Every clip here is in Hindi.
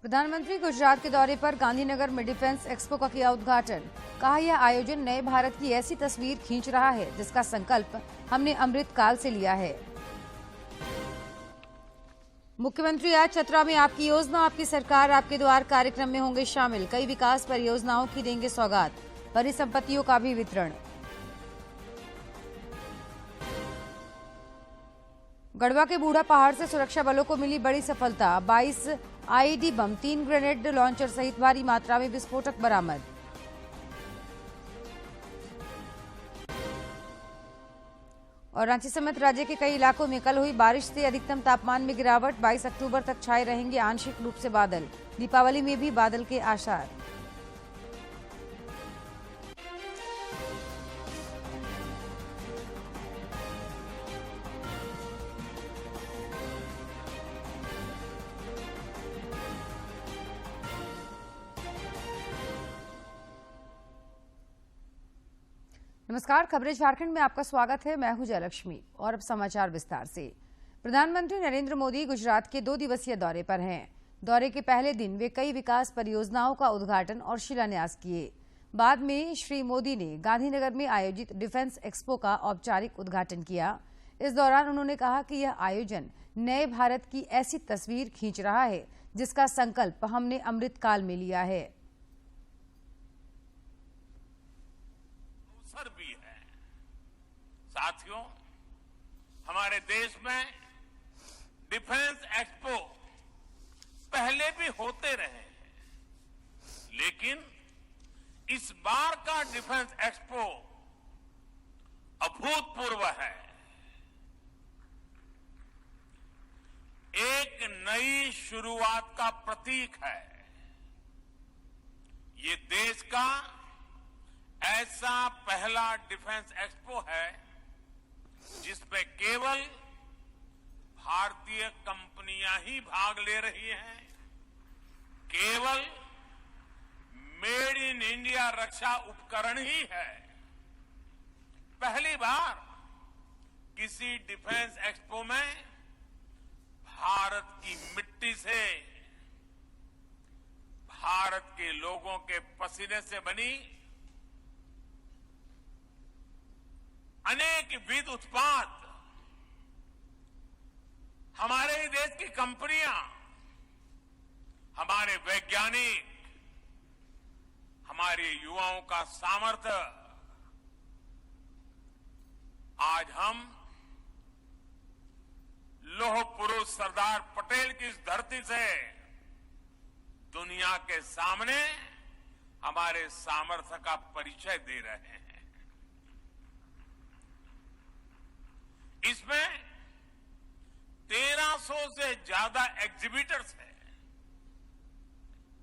प्रधानमंत्री गुजरात के दौरे पर गांधीनगर में डिफेंस एक्सपो का किया उद्घाटन। कहा यह आयोजन नए भारत की ऐसी तस्वीर खींच रहा है जिसका संकल्प हमने अमृत काल से लिया है। मुख्यमंत्री आज चतरा में आपकी योजना आपकी सरकार आपके द्वार कार्यक्रम में होंगे शामिल। कई विकास परियोजनाओं की देंगे सौगात, परिसंपत्तियों का भी वितरण। गढ़वा के बूढ़ा पहाड़ से सुरक्षा बलों को मिली बड़ी सफलता। 22 आईईडी बम, 3 ग्रेनेड लॉन्चर सहित भारी मात्रा में विस्फोटक बरामद। और रांची समेत राज्य के कई इलाकों में कल हुई बारिश से अधिकतम तापमान में गिरावट। 22 अक्टूबर तक छाए रहेंगे आंशिक रूप से बादल। दीपावली में भी बादल के आसार। नमस्कार, खबरें झारखंड में आपका स्वागत है। मैं हूं जयलक्ष्मी और अब समाचार विस्तार से। प्रधानमंत्री नरेंद्र मोदी गुजरात के 2 दिवसीय दौरे पर हैं। दौरे के पहले दिन वे कई विकास परियोजनाओं का उद्घाटन और शिलान्यास किए। बाद में श्री मोदी ने गांधीनगर में आयोजित डिफेंस एक्सपो का औपचारिक उद्घाटन किया। इस दौरान उन्होंने कहा कि यह आयोजन नए भारत की ऐसी तस्वीर खींच रहा है जिसका संकल्प हमने अमृत काल में लिया है। भी है। साथियों, हमारे देश में डिफेंस एक्सपो पहले भी होते रहे हैं, लेकिन इस बार का डिफेंस एक्सपो अभूतपूर्व है। एक नई शुरुआत का प्रतीक है। ये देश का ऐसा पहला डिफेंस एक्सपो है जिसमें केवल भारतीय कंपनियां ही भाग ले रही हैं। केवल मेड इन इंडिया रक्षा उपकरण ही है। पहली बार किसी डिफेंस एक्सपो में भारत की मिट्टी से, भारत के लोगों के पसीने से बनी अनेक विध उत्पाद, हमारे ही देश की कंपनियां, हमारे वैज्ञानिक, हमारे युवाओं का सामर्थ्य आज हम लौह पुरुष सरदार पटेल की इस धरती से दुनिया के सामने हमारे सामर्थ्य का परिचय दे रहे हैं। इसमें 1300 से ज्यादा एग्जीबिटर्स हैं,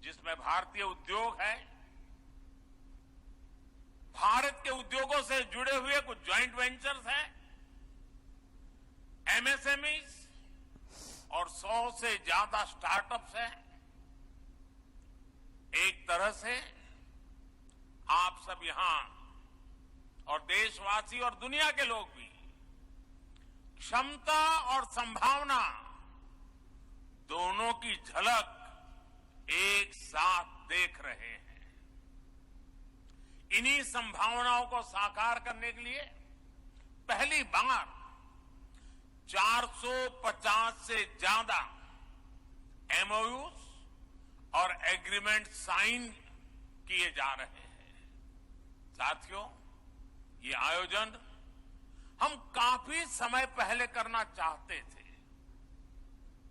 जिसमें भारतीय उद्योग है, भारत के उद्योगों से जुड़े हुए कुछ ज्वाइंट वेंचर्स हैं, एमएसएमईज और 100 से ज्यादा स्टार्टअप्स हैं। एक तरह से आप सब यहां और देशवासी और दुनिया के लोग भी क्षमता और संभावना दोनों की झलक एक साथ देख रहे हैं। इन्हीं संभावनाओं को साकार करने के लिए पहली बार 450 से ज्यादा एमओयूज और एग्रीमेंट साइन किए जा रहे हैं। साथियों, ये आयोजन हम काफी समय पहले करना चाहते थे।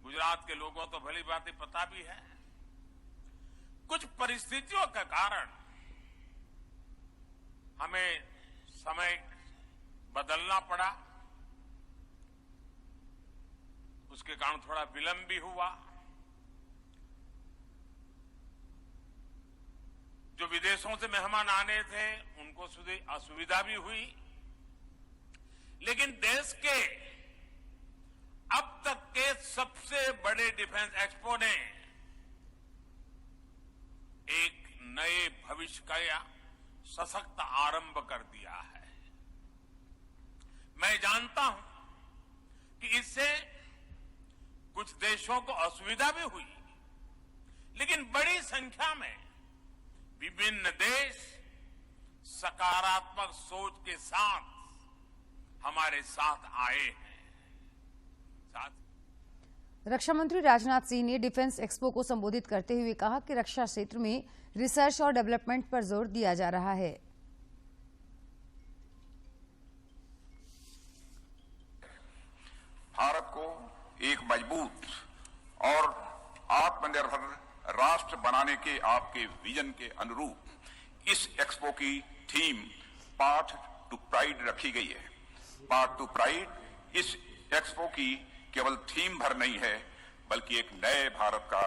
गुजरात के लोगों तो भली बात पता भी है, कुछ परिस्थितियों के कारण हमें समय बदलना पड़ा। उसके कारण थोड़ा विलंब भी हुआ। जो विदेशों से मेहमान आने थे उनको असुविधा भी हुई, लेकिन देश के अब तक के सबसे बड़े डिफेंस एक्सपो ने एक नए भविष्य का सशक्त आरंभ कर दिया है। मैं जानता हूं कि इससे कुछ देशों को असुविधा भी हुई, लेकिन बड़ी संख्या में विभिन्न देश सकारात्मक सोच के साथ हमारे साथ आए हैं। रक्षा मंत्री राजनाथ सिंह ने डिफेंस एक्सपो को संबोधित करते हुए कहा कि रक्षा क्षेत्र में रिसर्च और डेवलपमेंट पर जोर दिया जा रहा है। भारत को एक मजबूत और आत्मनिर्भर राष्ट्र बनाने के आपके विजन के अनुरूप इस एक्सपो की थीम पाथ टू प्राइड रखी गई है। पाथ टू प्राइड इस एक्सपो की केवल थीम भर नहीं है, बल्कि एक नए भारत का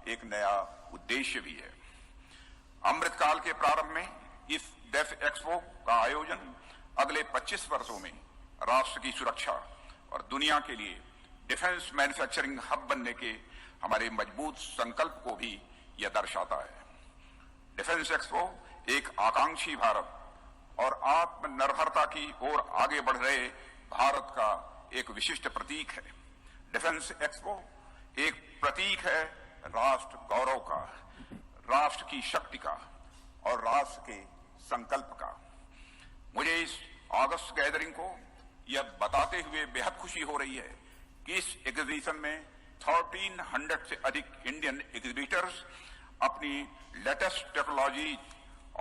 एक नया उद्देश्य भी है। अमृतकाल के प्रारंभ में इस डेफ एक्सपो का आयोजन अगले 25 वर्षों में राष्ट्र की सुरक्षा और दुनिया के लिए डिफेंस मैन्युफैक्चरिंग हब बनने के हमारे मजबूत संकल्प को भी यह दर्शाता है। डिफेंस एक्सपो एक आकांक्षी भारत और आत्मनिर्भरता की ओर आगे बढ़ रहे भारत का एक विशिष्ट प्रतीक है। डिफेंस एक्सपो एक प्रतीक है राष्ट्र गौरव का, राष्ट्र की शक्ति का और राष्ट्र के संकल्प का। मुझे इस अगस्त गैदरिंग को यह बताते हुए बेहद खुशी हो रही है कि इस एग्जीबिशन में 1300 से अधिक इंडियन एग्जीबिटर्स अपनी लेटेस्ट टेक्नोलॉजी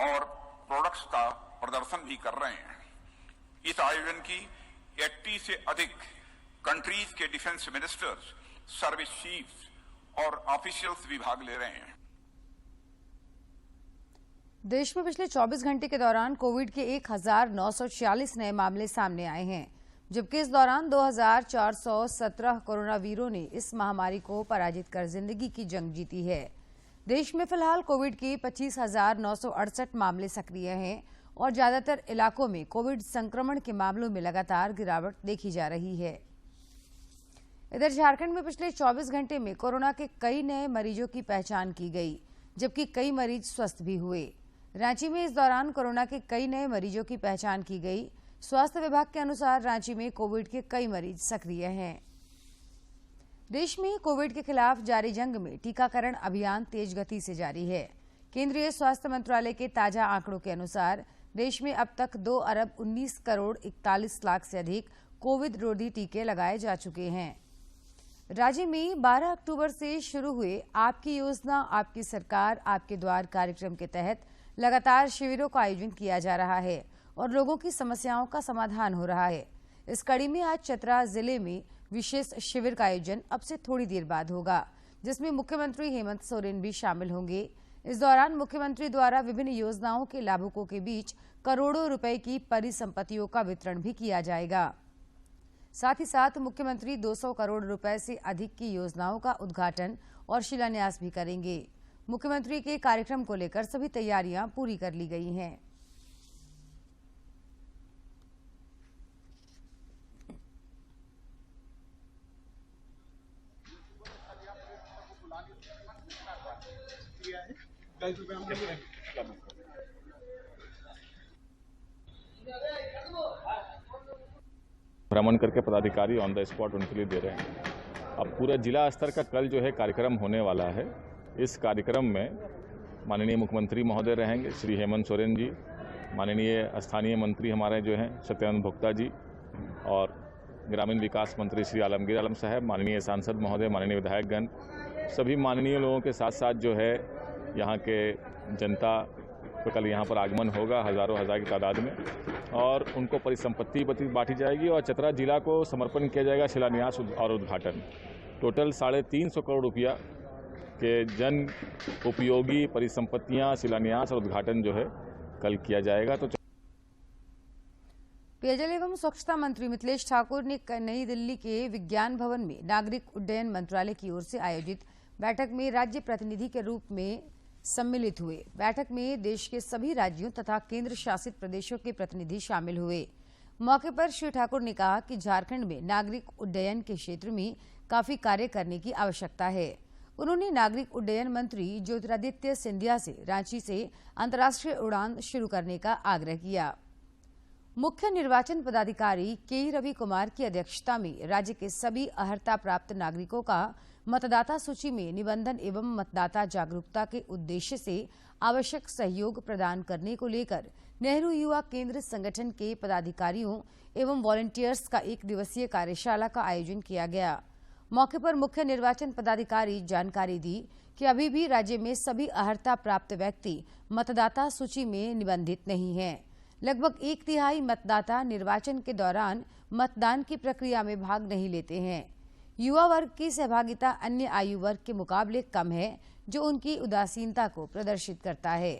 और प्रोडक्ट्स का प्रदर्शन भी कर रहे हैं। इस आयोजन की 80 से अधिक कंट्रीज के डिफेंस मिनिस्टर्स, सर्विस चीफ्स और ऑफिशियल्स भी भाग ले रहे हैं। देश में पिछले 24 घंटे के दौरान कोविड के 1946 नए मामले सामने आए हैं, जबकि इस दौरान 2417 कोरोना वीरों ने इस महामारी को पराजित कर जिंदगी की जंग जीती है। देश में फिलहाल कोविड के 25,968 मामले सक्रिय हैं और ज्यादातर इलाकों में कोविड संक्रमण के मामलों में लगातार गिरावट देखी जा रही है। इधर झारखंड में पिछले 24 घंटे में कोरोना के कई नए मरीजों की पहचान की गई, जबकि कई मरीज स्वस्थ भी हुए। रांची में इस दौरान कोरोना के कई नए मरीजों की पहचान की गई। स्वास्थ्य विभाग के अनुसार रांची में कोविड के कई मरीज सक्रिय हैं। देश में कोविड के खिलाफ जारी जंग में टीकाकरण अभियान तेज गति से जारी है। केंद्रीय स्वास्थ्य मंत्रालय के ताजा आंकड़ों के अनुसार देश में अब तक 2 अरब 19 करोड़ 41 लाख से अधिक कोविड रोधी टीके लगाए जा चुके हैं। राज्य में 12 अक्टूबर से शुरू हुए आपकी योजना आपकी सरकार आपके द्वार कार्यक्रम के तहत लगातार शिविरों का आयोजन किया जा रहा है और लोगों की समस्याओं का समाधान हो रहा है। इस कड़ी में आज चतरा जिले में विशेष शिविर का आयोजन अब से थोड़ी देर बाद होगा, जिसमें मुख्यमंत्री हेमंत सोरेन भी शामिल होंगे। इस दौरान मुख्यमंत्री द्वारा विभिन्न योजनाओं के लाभुकों के बीच करोड़ों रुपए की परिसंपत्तियों का वितरण भी किया जाएगा। साथ ही साथ मुख्यमंत्री 200 करोड़ रुपए से अधिक की योजनाओं का उद्घाटन और शिलान्यास भी करेंगे। मुख्यमंत्री के कार्यक्रम को लेकर सभी तैयारियां पूरी कर ली गई हैं। भ्रमण करके पदाधिकारी ऑन द स्पॉट उनके लिए दे रहे हैं। अब पूरा जिला स्तर का कल जो है कार्यक्रम होने वाला है। इस कार्यक्रम में माननीय मुख्यमंत्री महोदय रहेंगे श्री हेमंत सोरेन जी, माननीय स्थानीय मंत्री हमारे जो हैं सत्यानंद भोक्ता जी और ग्रामीण विकास मंत्री श्री आलमगीर आलम साहब, माननीय सांसद महोदय, माननीय विधायकगण, सभी माननीय लोगों के साथ साथ जो है यहाँ के जनता तो कल यहाँ पर आगमन होगा हज़ारों की तादाद में और उनको परिसंपत्ति बांटी जाएगी और चतरा जिला को समर्पण किया जाएगा शिलान्यास और उद्घाटन। टोटल 350 करोड़ रुपया के जन उपयोगी परिसंपत्तियां शिलान्यास और उद्घाटन जो है कल किया जाएगा। तो पेयजल एवं स्वच्छता मंत्री मिथिलेश ठाकुर ने नई दिल्ली के विज्ञान भवन में नागरिक उड्डयन मंत्रालय की ओर से आयोजित बैठक में राज्य प्रतिनिधि के रूप में सम्मिलित हुए। बैठक में देश के सभी राज्यों तथा केंद्र शासित प्रदेशों के प्रतिनिधि शामिल हुए। मौके पर श्री ठाकुर ने कहा कि झारखंड में नागरिक उड्डयन के क्षेत्र में काफी कार्य करने की आवश्यकता है। उन्होंने नागरिक उड्डयन मंत्री ज्योतिरादित्य सिंधिया से रांची से अंतर्राष्ट्रीय उड़ान शुरू करने का आग्रह किया। मुख्य निर्वाचन पदाधिकारी के रवि कुमार की अध्यक्षता में राज्य के सभी अर्हता प्राप्त नागरिकों का मतदाता सूची में निबंधन एवं मतदाता जागरूकता के उद्देश्य से आवश्यक सहयोग प्रदान करने को लेकर नेहरू युवा केंद्र संगठन के पदाधिकारियों एवं वॉलंटियर्स का 1 दिवसीय कार्यशाला का आयोजन किया गया। मौके पर मुख्य निर्वाचन पदाधिकारी जानकारी दी कि अभी भी राज्य में सभी अर्हता प्राप्त व्यक्ति मतदाता सूची में निबंधित नहीं हैं। लगभग 1/3 मतदाता निर्वाचन के दौरान मतदान की प्रक्रिया में भाग नहीं लेते हैं। युवा वर्ग की सहभागिता अन्य आयु वर्ग के मुकाबले कम है, जो उनकी उदासीनता को प्रदर्शित करता है।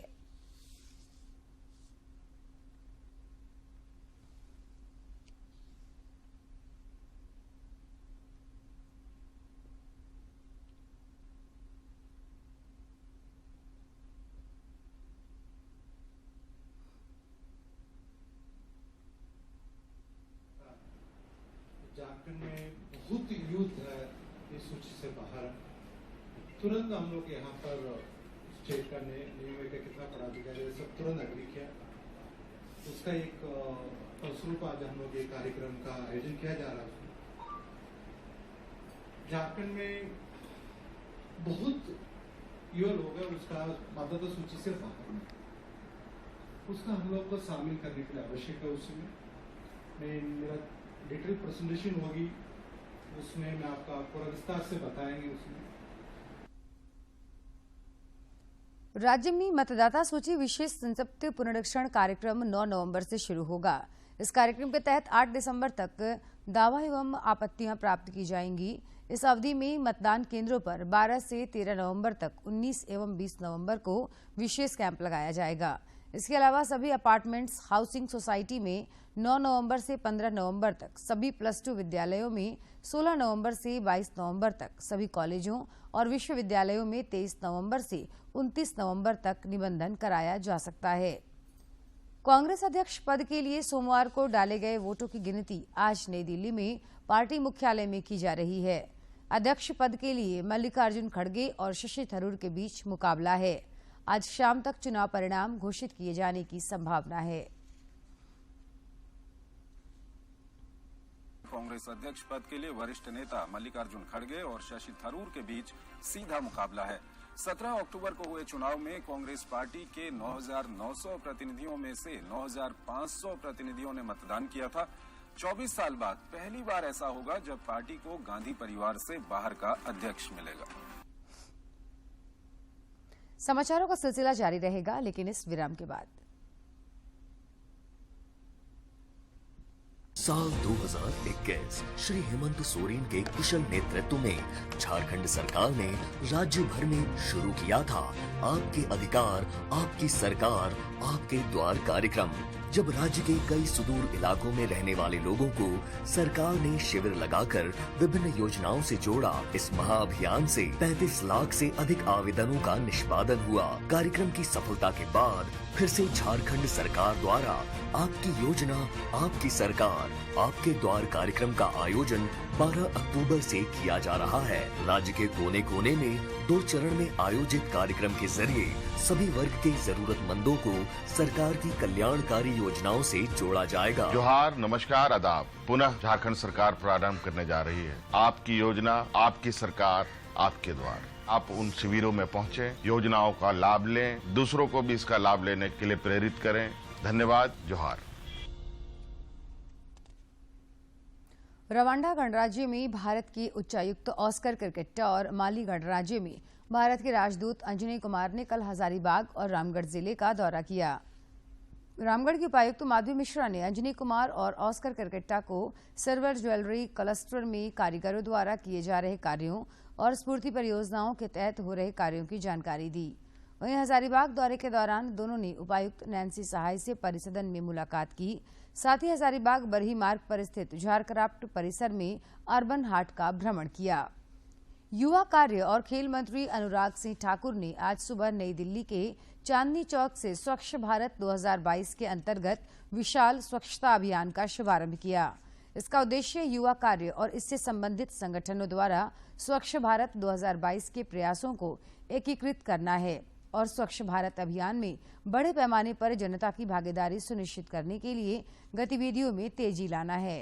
झारखंड में बहुत यूथ है इस सूची से बाहर। तुरंत हम लोग यहाँ पर स्टेट का नियम का कितना पदाधिकारी है सब तुरंत अग्री किया। उसका एक फलस्वरूप आज हम लोग ये कार्यक्रम का आयोजन किया जा रहा है। झारखंड में बहुत युवा लोग है उसका मतदाता सूची से बाहर में, उसका हम लोग को शामिल करने के लिए आवश्यक है। उसमें मेरा डिटेल प्रेजेंटेशन होगी, उसमें मैं आपका पूरा विस्तार से बताएंगे। उसमें राज्य में मतदाता सूची विशेष संक्षिप्त पुनरीक्षण कार्यक्रम 9 नवंबर से शुरू होगा। इस कार्यक्रम के तहत 8 दिसंबर तक दावा एवं आपत्तियां प्राप्त की जाएंगी। इस अवधि में मतदान केंद्रों पर 12 से 13 नवंबर तक 19 एवं 20 नवंबर को विशेष कैंप लगाया जाएगा। इसके अलावा सभी अपार्टमेंट्स हाउसिंग सोसाइटी में 9 नवंबर से 15 नवंबर तक, सभी +2 विद्यालयों में 16 नवंबर से 22 नवंबर तक, सभी कॉलेजों और विश्वविद्यालयों में 23 नवंबर से 29 नवंबर तक निबंधन कराया जा सकता है। कांग्रेस अध्यक्ष पद के लिए सोमवार को डाले गए वोटों की गिनती आज नई दिल्ली में पार्टी मुख्यालय में की जा रही है। अध्यक्ष पद के लिए मल्लिकार्जुन खड़गे और शशि थरूर के बीच मुकाबला है। आज शाम तक चुनाव परिणाम घोषित किए जाने की संभावना है। कांग्रेस अध्यक्ष पद के लिए वरिष्ठ नेता मल्लिकार्जुन खड़गे और शशि थरूर के बीच सीधा मुकाबला है। 17 अक्टूबर को हुए चुनाव में कांग्रेस पार्टी के 9,900 प्रतिनिधियों में से 9,500 प्रतिनिधियों ने मतदान किया था। 24 साल बाद पहली बार ऐसा होगा जब पार्टी को गांधी परिवार से बाहर का अध्यक्ष मिलेगा। समाचारों का सिलसिला जारी रहेगा, लेकिन इस विराम के बाद। साल 2021 श्री हेमंत सोरेन के कुशल नेतृत्व में झारखंड सरकार ने राज्य भर में शुरू किया था आपके अधिकार आपकी सरकार आपके द्वार कार्यक्रम। जब राज्य के कई सुदूर इलाकों में रहने वाले लोगों को सरकार ने शिविर लगाकर विभिन्न योजनाओं से जोड़ा, इस महाअभियान से 35 लाख से अधिक आवेदनों का निष्पादन हुआ। कार्यक्रम की सफलता के बाद फिर से झारखंड सरकार द्वारा आपकी योजना आपकी सरकार आपके द्वार कार्यक्रम का आयोजन 12 अक्टूबर से किया जा रहा है। राज्य के कोने कोने में 2 चरण में आयोजित कार्यक्रम के जरिए सभी वर्ग के जरूरतमंदों को सरकार की कल्याणकारी योजनाओं से जोड़ा जाएगा। जोहार, नमस्कार, आदाब। पुनः झारखंड सरकार प्रारंभ करने जा रही है आपकी योजना आपकी सरकार आपके द्वार। आप उन शिविरों में पहुंचे, योजनाओं का लाभ लें, दूसरों को भी इसका लाभ लेने के लिए प्रेरित करें। धन्यवाद। जोहार। रवांडा गणराज्य में भारत के उच्चायुक्त ऑस्कर क्रिकेटा और माली गणराज्य में भारत के राजदूत अंजनी कुमार ने कल हजारीबाग और रामगढ़ जिले का दौरा किया। रामगढ़ के उपायुक्त माधवी मिश्रा ने अंजनी कुमार और ऑस्कर क्रिकेटा को सिल्वर ज्वेलरी क्लस्टर में कारीगरों द्वारा किए जा रहे कार्यों और स्फूर्ति परियोजनाओं के तहत हो रहे कार्यों की जानकारी दी। वहीं हजारीबाग दौरे के दौरान दोनों ने उपायुक्त नैन्सी सहाय से परिसदन में मुलाकात की। साथ ही हजारीबाग बरही मार्ग पर स्थित झारक्राफ्ट परिसर में अर्बन हाट का भ्रमण किया। युवा कार्य और खेल मंत्री अनुराग सिंह ठाकुर ने आज सुबह नई दिल्ली के चांदनी चौक से स्वच्छ भारत 2022 के अंतर्गत विशाल स्वच्छता अभियान का शुभारंभ किया। इसका उद्देश्य युवा कार्य और इससे संबंधित संगठनों द्वारा स्वच्छ भारत 2022 के प्रयासों को एकीकृत करना है और स्वच्छ भारत अभियान में बड़े पैमाने पर जनता की भागीदारी सुनिश्चित करने के लिए गतिविधियों में तेजी लाना है।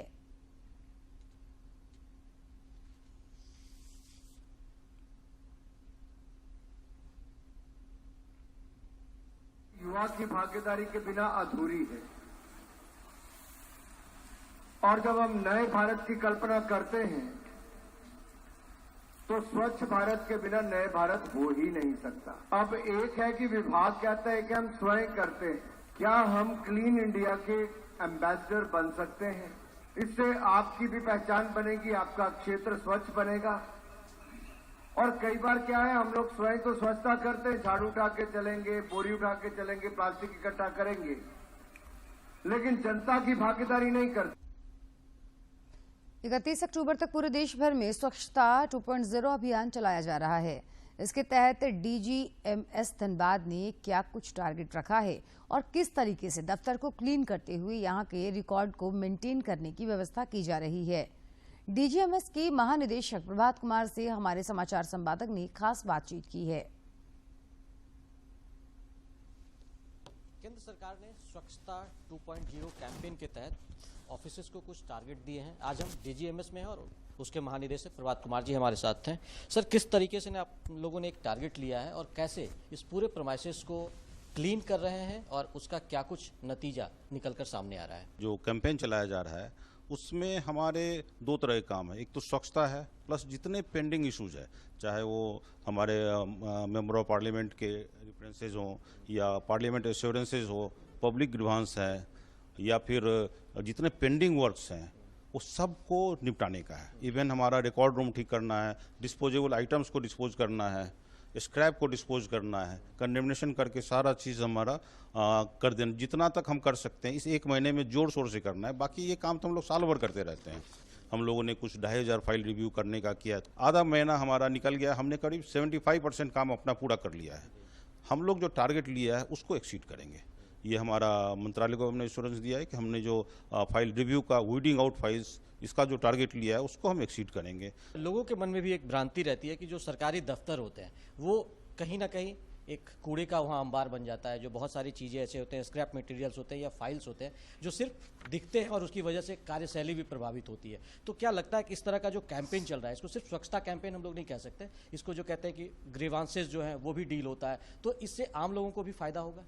युवा की भागीदारी के बिना अधूरी है। और जब हम नए भारत की कल्पना करते हैं तो स्वच्छ भारत के बिना नए भारत हो ही नहीं सकता। अब एक है कि विभाग कहता है कि हम स्वयं करते हैं, क्या हम क्लीन इंडिया के एम्बेसडर बन सकते हैं? इससे आपकी भी पहचान बनेगी, आपका क्षेत्र स्वच्छ बनेगा। और कई बार क्या है, हम लोग स्वयं तो स्वच्छता करते हैं, झाड़ू उठा के चलेंगे, बोरी उठा के चलेंगे, प्लास्टिक इकट्ठा करेंगे, लेकिन जनता की भागीदारी नहीं करते। 31 अक्टूबर तक पूरे देश भर में स्वच्छता 2.0 अभियान चलाया जा रहा है। इसके तहत DGMS धनबाद ने क्या कुछ टारगेट रखा है और किस तरीके से दफ्तर को क्लीन करते हुए यहां के रिकॉर्ड को मेंटेन करने की व्यवस्था की जा रही है। DGMS की महानिदेशक प्रभात कुमार से हमारे समाचार संपादक ने खास बातचीत की है। केंद्र सरकार ने स्वच्छता 2.0 कैंपेन के तहत ऑफिसेस को कुछ टारगेट दिए हैं। आज हम DGMS में हैं और उसके महानिदेशक प्रभात कुमार जी हमारे साथ हैं। सर, किस तरीके से आप लोगों ने एक टारगेट लिया है और कैसे इस पूरे प्रेमाइसेस को क्लीन कर रहे हैं और उसका क्या कुछ नतीजा निकलकर सामने आ रहा है? जो कैंपेन चलाया जा रहा है उसमें हमारे दो तरह के काम है। एक तो स्वच्छता है, प्लस जितने पेंडिंग इश्यूज है, चाहे वो हमारे मेंबर ऑफ पार्लियामेंट के रिफरेंसेज हों या पार्लियामेंट एश्योरेंसेज हो, पब्लिक ग्रीवांस है या फिर जितने पेंडिंग वर्क्स हैं वो सबको निपटाने का है। इवन हमारा रिकॉर्ड रूम ठीक करना है, डिस्पोजेबल आइटम्स को डिस्पोज करना है, स्क्रैप को डिस्पोज करना है, कंडेमनेशन करके सारा चीज़ हमारा कर देना। जितना तक हम कर सकते हैं इस एक महीने में जोर शोर से करना है। बाकी ये काम तो हम लोग साल भर करते रहते हैं। हम लोगों ने कुछ 2500 फाइल रिव्यू करने का किया, आधा महीना हमारा निकल गया। हमने करीब 75% काम अपना पूरा कर लिया है। हम लोग जो टारगेट लिया है उसको एक्सीड करेंगे। ये हमारा मंत्रालय को हमने एश्योरेंस दिया है कि हमने जो फाइल रिव्यू का वीडिंग आउट फाइल्स इसका जो टारगेट लिया है उसको हम एक्सीड करेंगे। लोगों के मन में भी एक भ्रांति रहती है कि जो सरकारी दफ्तर होते हैं वो कहीं ना कहीं एक कूड़े का वहाँ अंबार बन जाता है, जो बहुत सारी चीज़ें ऐसे होते हैं, स्क्रैप मटेरियल्स होते हैं या फाइल्स होते हैं जो सिर्फ दिखते हैं और उसकी वजह से कार्यशैली भी प्रभावित होती है। तो क्या लगता है कि इस तरह का जो कैंपेन चल रहा है, इसको सिर्फ स्वच्छता कैंपेन हम लोग नहीं कह सकते, इसको जो कहते हैं कि ग्रीवांसेस जो है वो भी डील होता है, तो इससे आम लोगों को भी फायदा होगा?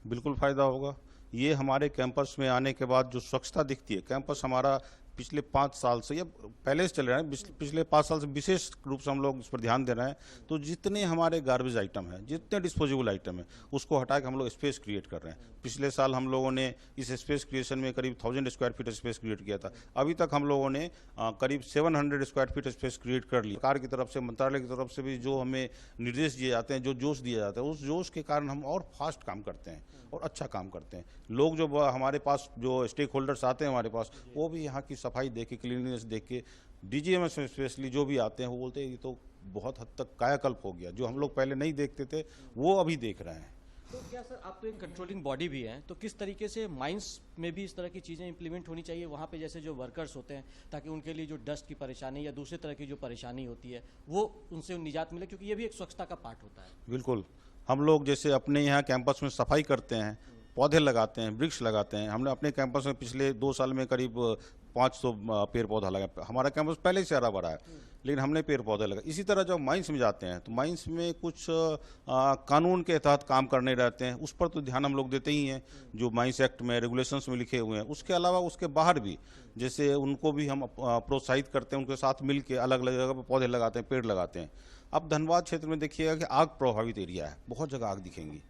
बिल्कुल फ़ायदा होगा। ये हमारे कैंपस में आने के बाद जो स्वच्छता दिखती है, कैंपस हमारा पिछले 5 साल से या पहले से चल रहा है, पिछले 5 साल से विशेष रूप से हम लोग इस पर ध्यान दे रहे हैं। तो जितने हमारे गार्बेज आइटम हैं, जितने डिस्पोजेबल आइटम है, उसको हटा के हम लोग स्पेस क्रिएट कर रहे हैं। पिछले साल हम लोगों ने इस स्पेस क्रिएशन में करीब 1000 स्क्वायर फीट स्पेस क्रिएट किया था। अभी तक हम लोगों ने करीब 700 स्क्वायर फीट स्पेस क्रिएट कर लिया। सरकार की तरफ से, मंत्रालय की तरफ से भी जो हमें निर्देश दिए जाते हैं, जो जोश दिया जाता है, उस जोश के कारण हम और फास्ट काम करते हैं और अच्छा काम करते हैं। लोग जो हमारे पास जो स्टेक होल्डर्स आते हैं हमारे पास, वो भी यहाँ की सफाई देख के, क्लीनलीनेस देख के, DGMS में स्पेशली जो भी आते हैं वो बोलते हैं ये तो बहुत हद तक कायाकल्प हो गया। जो हम लोग पहले नहीं देखते थे वो अभी देख रहे हैं। तो क्या सर, आप तो एक कंट्रोलिंग बॉडी भी हैं, तो किस तरीके से माइंस में भी इस तरह की चीज़ें इंप्लीमेंट होनी चाहिए वहाँ पे, जैसे जो वर्कर्स होते हैं, ताकि उनके लिए जो डस्ट की परेशानी या दूसरे तरह की जो परेशानी होती है वो उनसे निजात मिले, क्योंकि ये भी एक स्वच्छता का पार्ट होता है। बिल्कुल। हम लोग जैसे अपने यहाँ कैंपस में सफाई करते हैं, पौधे लगाते हैं, वृक्ष लगाते हैं। हमने अपने कैंपस में पिछले 2 साल में करीब 500 पेड़ पौधा लगा। हमारा कैंपस पहले से हरा भरा है, लेकिन हमने पेड़ पौधे लगाए। इसी तरह जब माइंस में जाते हैं तो माइंस में कुछ कानून के तहत काम करने रहते हैं, उस पर तो ध्यान हम लोग देते ही हैं, जो माइंस एक्ट में, रेगुलेशंस में लिखे हुए हैं। उसके अलावा उसके बाहर भी जैसे उनको भी हम प्रोत्साहित करते हैं, उनके साथ मिल के अलग अलग जगह पर पौधे लगाते हैं, पेड़ लगाते हैं। अब धनबाद क्षेत्र में देखिएगा कि आग प्रभावित एरिया है, बहुत जगह आग दिखेंगी।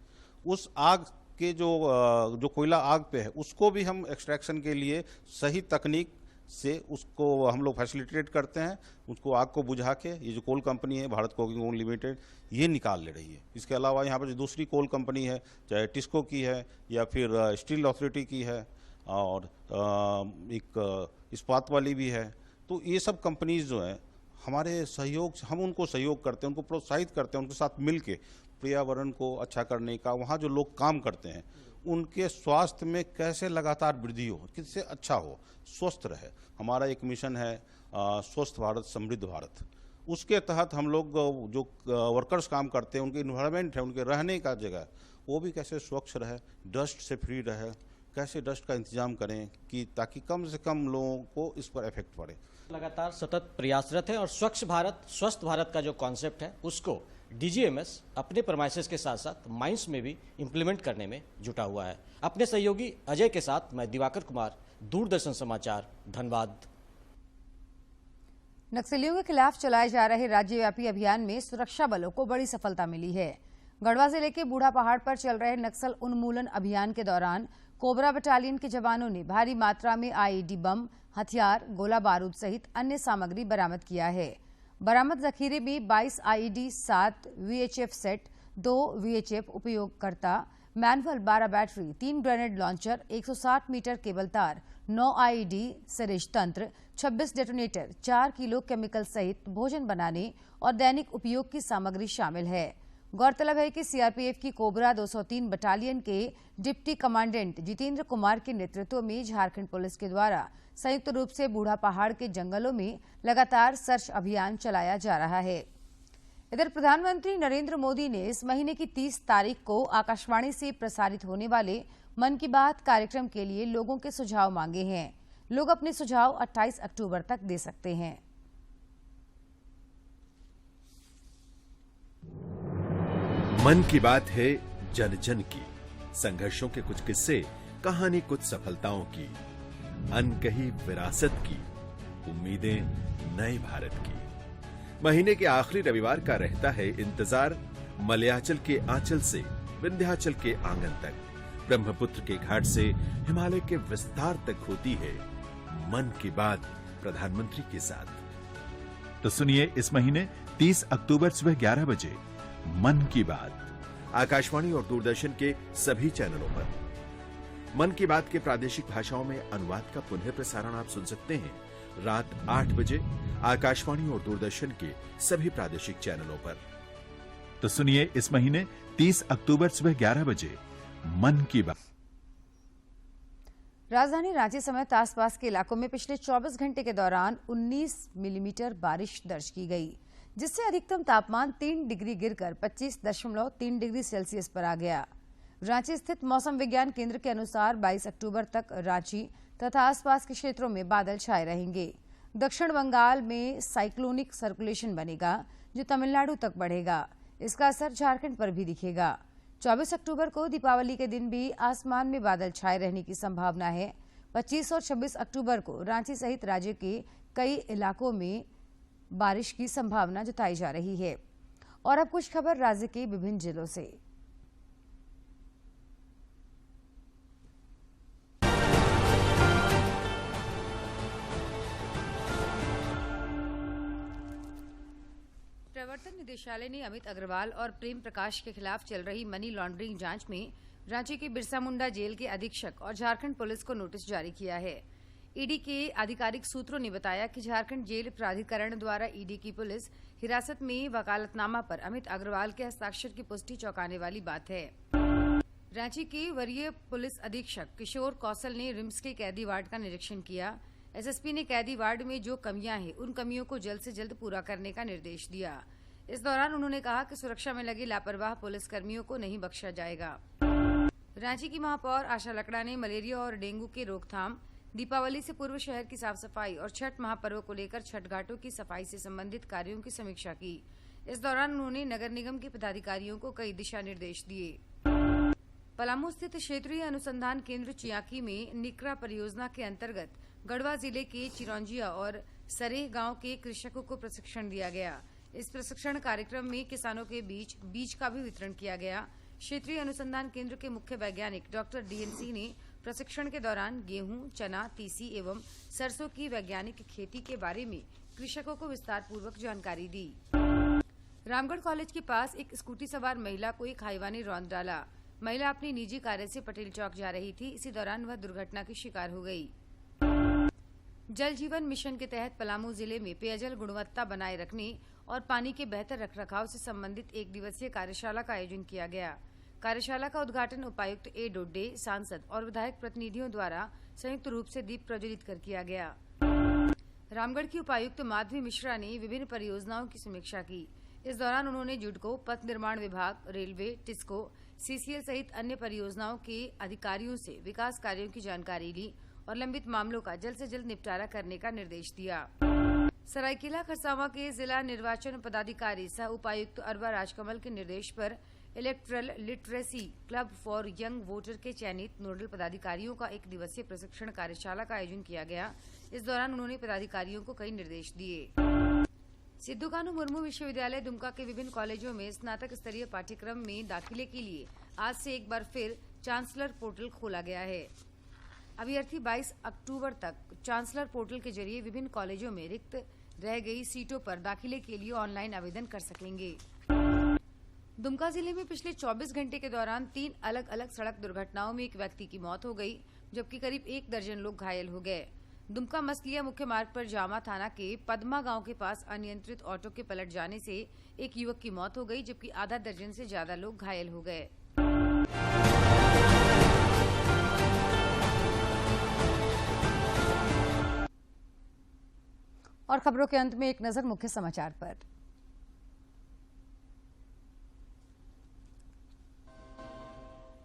उस आग के जो कोयला आग पे है उसको भी हम एक्सट्रैक्शन के लिए सही तकनीक से उसको हम लोग फैसिलिटेट करते हैं। उसको आग को बुझा के, ये जो कोल कंपनी है भारत कोकिंग लिमिटेड, ये निकाल ले रही है। इसके अलावा यहाँ पर जो दूसरी कोल कंपनी है, चाहे टिस्को की है या फिर स्टील अथॉरिटी की है और एक इस्पात वाली भी है, तो ये सब कंपनीज जो हैं हमारे सहयोग से, हम उनको सहयोग करते हैं, उनको प्रोत्साहित करते हैं, उनके साथ मिल के पर्यावरण को अच्छा करने का, वहाँ जो लोग काम करते हैं उनके स्वास्थ्य में कैसे लगातार वृद्धि हो, किससे अच्छा हो, स्वस्थ रहे। हमारा एक मिशन है स्वस्थ भारत समृद्ध भारत। उसके तहत हम लोग जो वर्कर्स काम करते हैं, उनके इन्वायरमेंट है, उनके रहने का जगह, वो भी कैसे स्वच्छ रहे, डस्ट से फ्री रहे, कैसे डस्ट का इंतजाम करें कि ताकि कम से कम लोगों को इस पर इफेक्ट पड़े। लगातार सतत प्रयासरत है और स्वच्छ भारत स्वस्थ भारत का जो कॉन्सेप्ट है उसको डीजीएमएस अपने प्रमाइसेस के साथ साथ माइंस में भी इम्प्लीमेंट करने में जुटा हुआ है। अपने सहयोगी अजय के साथ मैं दिवाकर कुमार, दूरदर्शन समाचार, धनबाद। नक्सलियों के खिलाफ चलाए जा रहे राज्यव्यापी अभियान में सुरक्षा बलों को बड़ी सफलता मिली है। गढ़वा जिले के बूढ़ा पहाड़ पर चल रहे नक्सल उन्मूलन अभियान के दौरान कोबरा बटालियन के जवानों ने भारी मात्रा में आईईडी बम, हथियार, गोला बारूद सहित अन्य सामग्री बरामद किया है। बरामद जखीरे में 22 आईईडी, 7 वीएचएफ सेट, 2 वीएचएफ उपयोगकर्ता, manual 12 battery, 3 grenade launcher, 160 metre cable तार, 9 आईईडी सरिश तंत्र, 26 डेटोनेटर, 4 किलो केमिकल सहित भोजन बनाने और दैनिक उपयोग की सामग्री शामिल है। गौरतलब है कि सीआरपीएफ की कोबरा 203 बटालियन के डिप्टी कमांडेंट जितेंद्र कुमार के नेतृत्व में झारखंड पुलिस के द्वारा संयुक्त रूप से बूढ़ा पहाड़ के जंगलों में लगातार सर्च अभियान चलाया जा रहा है। इधर प्रधानमंत्री नरेंद्र मोदी ने इस महीने की 30 तारीख को आकाशवाणी से प्रसारित होने वाले मन की बात कार्यक्रम के लिए लोगों के सुझाव मांगे हैं। लोग अपने सुझाव 28 अक्टूबर तक दे सकते हैं। मन की बात है जन जन की, संघर्षों के कुछ किस्से, कहानी कुछ सफलताओं की, अनकही विरासत की, उम्मीदें नए भारत की। महीने के आखिरी रविवार का रहता है इंतजार। मलयाचल के आंचल से विंध्याचल के आंगन तक, ब्रह्मपुत्र के घाट से हिमालय के विस्तार तक होती है मन की बात प्रधानमंत्री के साथ। तो सुनिए इस महीने 30 अक्टूबर सुबह 11 बजे मन की बात, आकाशवाणी और दूरदर्शन के सभी चैनलों पर। मन की बात के प्रादेशिक भाषाओं में अनुवाद का पुनः प्रसारण आप सुन सकते हैं रात 8 बजे आकाशवाणी और दूरदर्शन के सभी प्रादेशिक चैनलों पर। तो सुनिए इस महीने 30 अक्टूबर सुबह 11 बजे मन की बात। राजधानी रांची समेत आसपास के इलाकों में पिछले 24 घंटे के दौरान 19 मिलीमीटर बारिश दर्ज की गई, जिससे अधिकतम तापमान 3 डिग्री गिरकर 25.3 डिग्री सेल्सियस पर आ गया। रांची स्थित मौसम विज्ञान केंद्र के अनुसार 22 अक्टूबर तक रांची तथा आसपास के क्षेत्रों में बादल छाए रहेंगे। दक्षिण बंगाल में साइक्लोनिक सर्कुलेशन बनेगा जो तमिलनाडु तक बढ़ेगा। इसका असर झारखंड पर भी दिखेगा। 24 अक्टूबर को दीपावली के दिन भी आसमान में बादल छाए रहने की संभावना है। 25 और 26 अक्टूबर को रांची सहित राज्य के कई इलाकों में बारिश की संभावना जताई जा रही है। और अब कुछ खबर राज्य के विभिन्न जिलों से। प्रवर्तन निदेशालय ने अमित अग्रवाल और प्रेम प्रकाश के खिलाफ चल रही मनी लॉन्ड्रिंग जांच में रांची के बिरसा मुंडा जेल के अधीक्षक और झारखंड पुलिस को नोटिस जारी किया है। ईडी के आधिकारिक सूत्रों ने बताया कि झारखंड जेल प्राधिकरण द्वारा ईडी की पुलिस हिरासत में वकालतनामा पर अमित अग्रवाल के हस्ताक्षर की पुष्टि चौंकाने वाली बात है। रांची के वरीय पुलिस अधीक्षक किशोर कौशल ने रिम्स के कैदी वार्ड का निरीक्षण किया। एसएसपी ने कैदी वार्ड में जो कमियां हैं उन कमियों को जल्द से जल्द पूरा करने का निर्देश दिया। इस दौरान उन्होंने कहा कि सुरक्षा में लगे लापरवाह पुलिसकर्मियों को नहीं बख्शा जाएगा। रांची की महापौर आशा लकड़ा ने मलेरिया और डेंगू की रोकथाम, दीपावली से पूर्व शहर की साफ सफाई और छठ महापर्व को लेकर छठ घाटों की सफाई से संबंधित कार्यों की समीक्षा की। इस दौरान उन्होंने नगर निगम के पदाधिकारियों को कई दिशा निर्देश दिए। पलामू स्थित क्षेत्रीय अनुसंधान केंद्र चियाकी में निकरा परियोजना के अंतर्गत गढ़वा जिले के चिरौंजिया और सरेह गांव के कृषकों को प्रशिक्षण दिया गया। इस प्रशिक्षण कार्यक्रम में किसानों के बीच बीज का भी वितरण किया गया। क्षेत्रीय अनुसंधान केंद्र के मुख्य वैज्ञानिक डॉक्टर डीएनसी ने प्रशिक्षण के दौरान गेहूं, चना, तीसी एवं सरसों की वैज्ञानिक खेती के बारे में कृषकों को विस्तार पूर्वक जानकारी दी। रामगढ़ कॉलेज के पास एक स्कूटी सवार महिला को एक हाईवा ने रौंद डाला। महिला अपने निजी कार्य से पटेल चौक जा रही थी। इसी दौरान वह दुर्घटना की शिकार हो गई। जल जीवन मिशन के तहत पलामू जिले में पेयजल गुणवत्ता बनाए रखने और पानी के बेहतर रखरखाव से संबंधित एक दिवसीय कार्यशाला का आयोजन किया गया। कार्यशाला का उद्घाटन उपायुक्त ए डोड्डे, सांसद और विधायक प्रतिनिधियों द्वारा संयुक्त रूप से दीप प्रज्वलित कर किया गया। रामगढ़ की उपायुक्त माधवी मिश्रा ने विभिन्न परियोजनाओं की समीक्षा की। इस दौरान उन्होंने जुडको, पथ निर्माण विभाग, रेलवे, टिस्को, सीसीएल सहित अन्य परियोजनाओं के अधिकारियों से विकास कार्यों की जानकारी ली और लंबित मामलों का जल्द से जल्द निपटारा करने का निर्देश दिया। सरायकेला खरसावां के जिला निर्वाचन पदाधिकारी सह उपायुक्त अरवा राजकमल के निर्देश पर electoral literacy club for young voter के चयनित नोडल पदाधिकारियों का 1 दिवसीय प्रशिक्षण कार्यशाला का आयोजन किया गया। इस दौरान उन्होंने पदाधिकारियों को कई निर्देश दिए। सिद्धू कान्हू मुर्मू विश्वविद्यालय दुमका के विभिन्न कॉलेजों में स्नातक स्तरीय पाठ्यक्रम में दाखिले के लिए आज से एक बार फिर चांसलर पोर्टल खोला गया है। अभ्यर्थी 22 अक्टूबर तक चांसलर पोर्टल के जरिए विभिन्न कॉलेजों में रिक्त रह गई सीटों पर दाखिले के लिए ऑनलाइन आवेदन कर सकेंगे। दुमका जिले में पिछले 24 घंटे के दौरान 3 अलग अलग सड़क दुर्घटनाओं में एक व्यक्ति की मौत हो गई, जबकि करीब 1 दर्जन लोग घायल हो गए। दुमका मसलिया मुख्य मार्ग पर जामा थाना के पदमा गांव के पास अनियंत्रित ऑटो के पलट जाने से एक युवक की मौत हो गई, जबकि आधा दर्जन से ज्यादा लोग घायल हो गए। और खबरों के अंत में एक नजर मुख्य समाचार पर।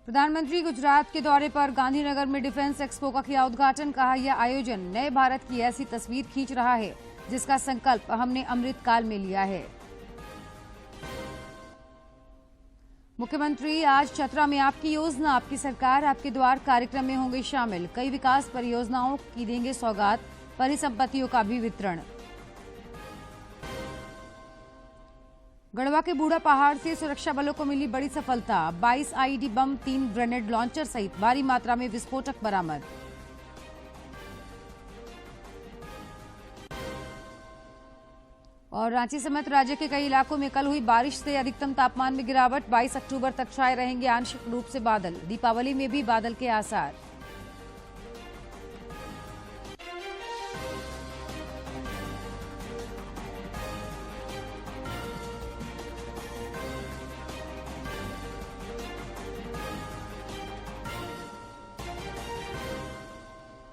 प्रधानमंत्री गुजरात के दौरे पर गांधीनगर में डिफेंस एक्सपो का किया उद्घाटन। कहा, यह आयोजन नए भारत की ऐसी तस्वीर खींच रहा है जिसका संकल्प हमने अमृत काल में लिया है। मुख्यमंत्री आज चतरा में आपकी योजना आपकी सरकार आपके द्वार कार्यक्रम में होंगे शामिल। कई विकास परियोजनाओं की देंगे सौगात, परिसंपत्तियों का भी वितरण। गढ़वा के बूढ़ा पहाड़ से सुरक्षा बलों को मिली बड़ी सफलता। 22 आईईडी बम, 3 ग्रेनेड लॉन्चर सहित भारी मात्रा में विस्फोटक बरामद। और रांची समेत राज्य के कई इलाकों में कल हुई बारिश से अधिकतम तापमान में गिरावट। 22 अक्टूबर तक छाए रहेंगे आंशिक रूप से बादल। दीपावली में भी बादल के आसार।